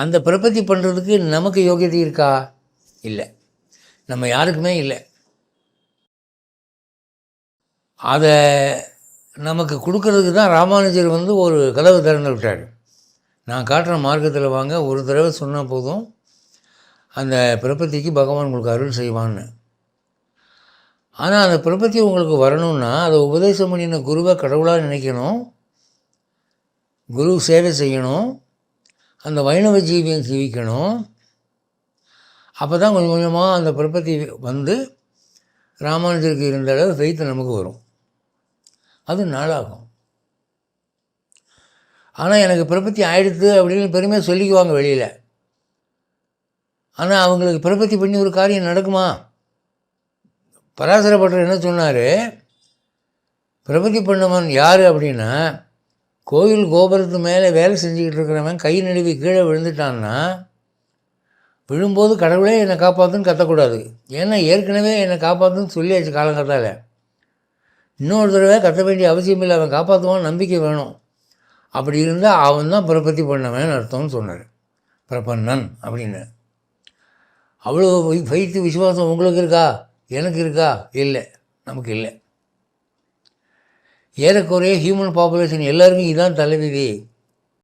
அந்த பிரபத்தி பண்ணுறதுக்கு நமக்கு யோகியதை இருக்கா? இல்லை, நம்ம யாருக்குமே இல்லை. அதை நமக்கு கொடுக்கறதுக்கு தான் ராமானுஜர் ஒரு கதவு திறந்து விட்டார். நான் காட்டுற மார்க்கத்தில் வாங்க, ஒரு தடவை சொன்னால் போதும், அந்த பிரபத்திக்கு பகவான் உங்களுக்கு அருள் செய்வான்னு. ஆனால் அந்த பிரபத்தி உங்களுக்கு வரணும்னா அதை உபதேசம் பண்ணின குருவை கடவுளாக நினைக்கணும், குரு சேவை செய்யணும், அந்த வைணவ ஜீவியம் ஜீவிக்கணும். அப்போ தான் கொஞ்சம் கொஞ்சமாக அந்த பிரபத்தி ராமானுஜருக்கு இருந்த அளவு ஃபெய்த்து நமக்கு வரும். அது நாளாகும். ஆனால் எனக்கு பிரபத்தி ஆயிடுத்து அப்படின்னு பெருமையாக சொல்லிக்குவாங்க வெளியில். ஆனால் அவங்களுக்கு பிரபத்தி பண்ணி ஒரு காரியம் நடக்குமா? பராசர பட்டர் என்ன சொன்னார், பிரபத்தி பண்ணவன் யார் அப்படின்னா, கோயில் கோபுரத்து மேலே வேலை செஞ்சுக்கிட்டு இருக்கிறவன் கை நழுவி கீழே விழுந்துட்டான்னா விழும்போது கடவுளே என்னை காப்பாற்றுன்னு கத்தக்கூடாது. ஏன்னா ஏற்கனவே என்னை காப்பாற்றுன்னு சொல்லியாச்சு காலங்கத்தால். இன்னொரு தடவை கத்த வேண்டிய அவசியம் இல்லை, அவன் காப்பாற்றுவான் நம்பிக்கை வேணும். அப்படி இருந்தால் அவன் தான் பிரபத்தி பண்ணவன் அர்த்தம்னு சொன்னார். பிரபன்னன் அப்படின்னு. அவ்வளோ ஃபெய்த்து விசுவாசம் உங்களுக்கு இருக்கா? எனக்கு இருக்கா? இல்லை, நமக்கு இல்லை. ஏறக்குறைய ஹியூமன் பாப்புலேஷன் எல்லாருக்கும் இதுதான் தலைவிதி.